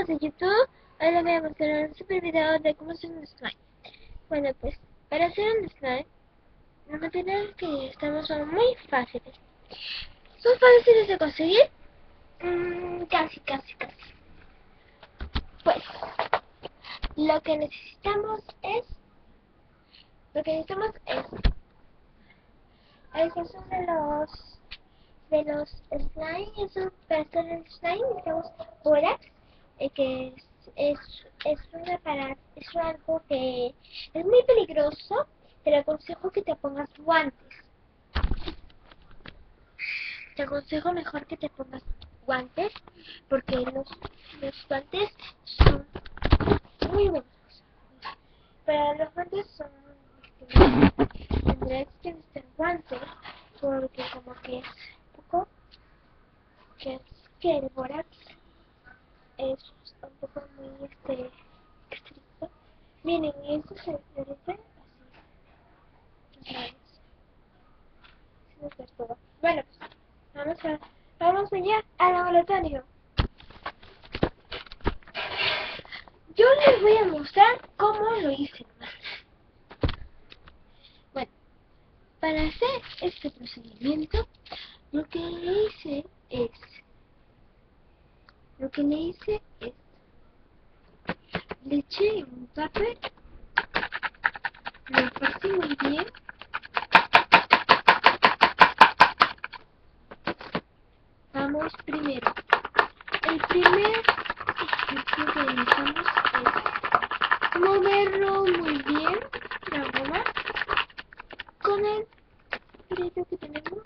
amigos de YouTube, hoy les voy a mostrar un super video de cómo hacer un slime. Bueno, pues para hacer un slime los materiales que necesitamos son muy fáciles. ¿Son fáciles de conseguir? Casi. Pues lo que necesitamos es esos son de los slime, eso para hacer el slime necesitamos borax, que es algo que es muy peligroso. Te aconsejo que te pongas guantes. Te aconsejo mejor que te pongas guantes, porque los guantes son muy buenos. Para los guantes son tendrás que necesitar guantes, porque como que es poco, que es que el borax es un poco muy estricto. Miren, esto se derrite así. Bueno, pues vamos allá al laboratorio. Yo les voy a mostrar cómo lo hice. Bueno, para hacer este procedimiento, lo que le hice es le eché un papel, lo esparcí muy bien. Vamos primero. El primer ejercicio que necesitamos es moverlo muy bien, la goma, con el brillo que tenemos.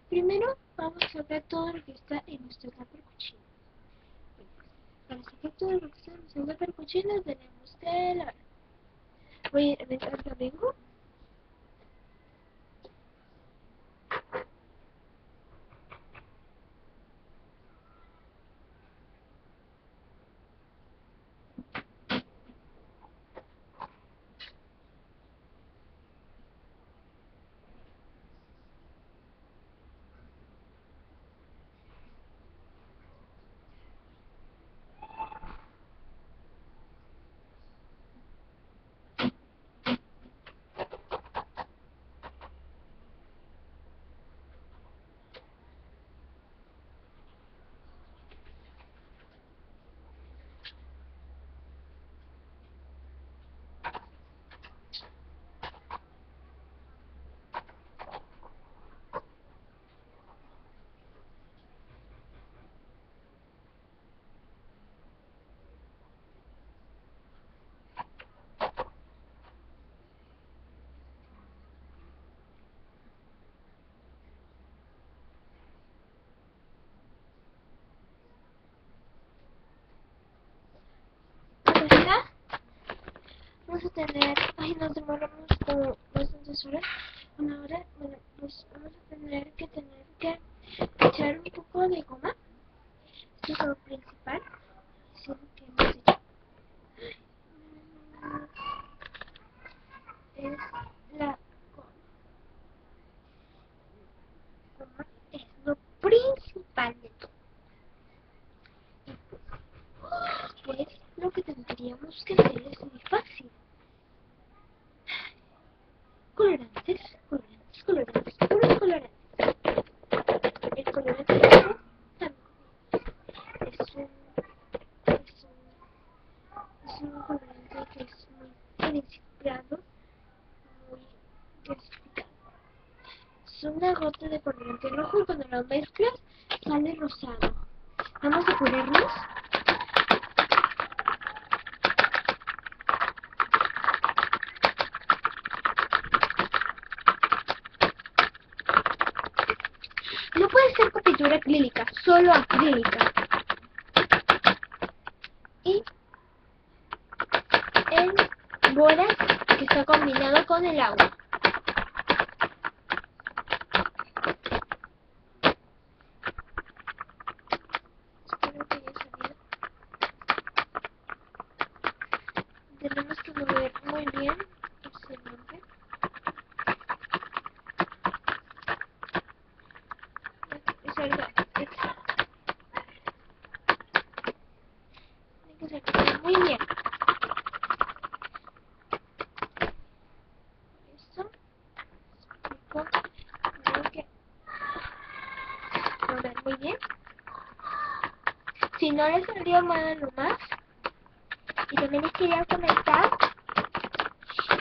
Primero vamos a sacar todo lo que está en nuestro tupper cuchillo. Para sacar todo lo que está en nuestro tupper cuchillo tenemos que lavar. Voy a meter la vengo. Vamos a tener, ay, nos demoramos como bastantes horas, una hora. Bueno, pues vamos a tener que echar un poco de goma. Esto es lo principal, es lo que hemos hecho. Es la goma es lo principal de todo. Pues lo que tendríamos que hacer es muy fácil. Colorantes. Puros colorantes. El colorante rojo también es un colorante que es muy principiado, muy gasificado. Es una gota de colorante rojo y cuando lo mezclas sale rosado. Vamos a ponernos. No puede ser con pintura acrílica, solo acrílica. Y el bórax que está combinado con el agua. Espero que haya salido. Tenemos que mover muy bien ese molde. si no les salió mal nomás. Y también les quería comentar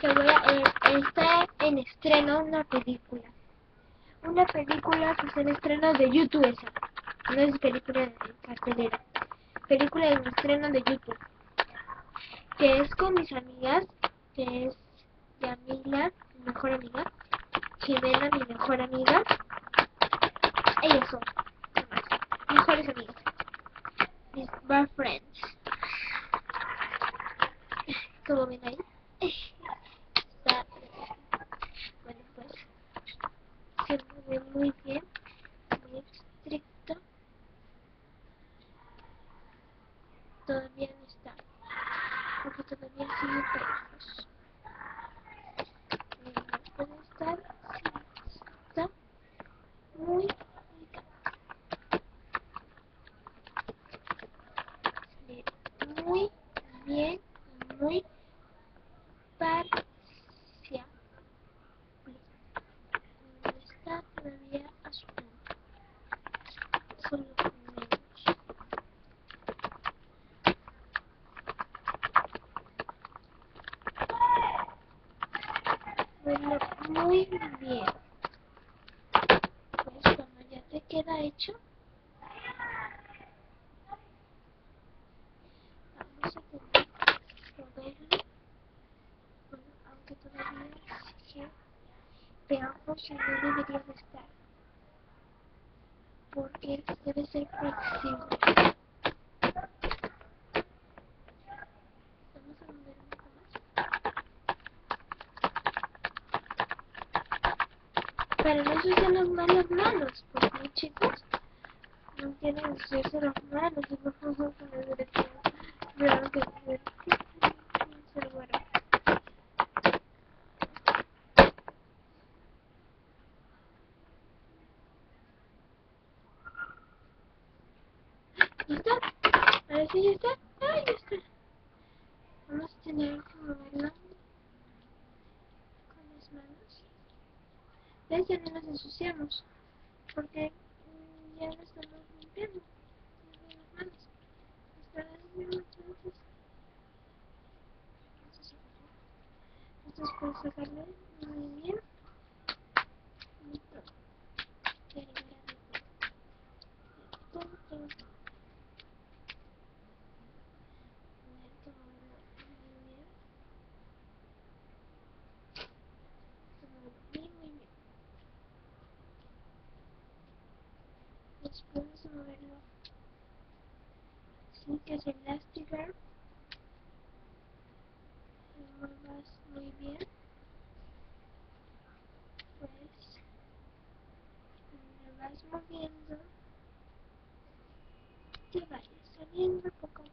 que está en estreno una película. Una película que está en estreno de YouTube esa. No es película de cartelera. Película de estreno de YouTube. Que es con mis amigas. Que es Yamila, mi mejor amiga. Jimena, mi mejor amiga. Ellas son mejores amigas. Mis best friends. Como ven ahí. Está, bueno pues, se mueve muy bien, muy estricto. Todavía no está, porque todavía sigue pegajoso. Puede estar, sí, está muy delicado. Muy bien, muy parcial. No está todavía a su punto. Solo menos. Bueno, muy bien. Pues cuando ya te queda hecho, vamos a tener que moverlo. Bueno, aunque todavía sigue pegajoso y no debería de estar, porque debe ser flexible. Vamos a mover un poco más. Pero no ensucian las manos, porque chicos, no quieren ensuciarse las manos y por favor con el director. Pero que se lo guardo. ¿Ya está? Ahora sí ya está. ¡Ay, ya está! Vamos a tener que moverlo con las manos. ¿Ves? Ya no nos ensuciamos, porque ya no estamos limpiando las manos. Entonces puedes sacarle muy bien. Listo. Ya libera de todo. Tener que moverlo muy bien. Muy bien. Después de moverlo así, que es Elastigirl, lo muevas muy bien. Pues lo vas moviendo, te vayas saliendo poco a poco.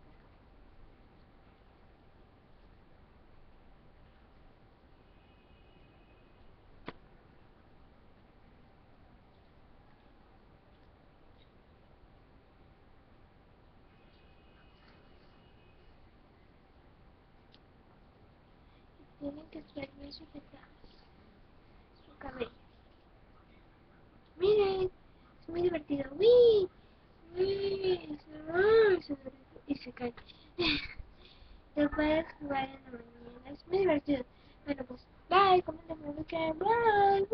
Tienen que estar bien sujetadas su cabello. Miren, es muy divertido. ¡Uy! ¡Uy! Y se cae. Lo puedes jugar en la mañana. Es muy divertido. Bueno, pues, bye. Comenten, bye.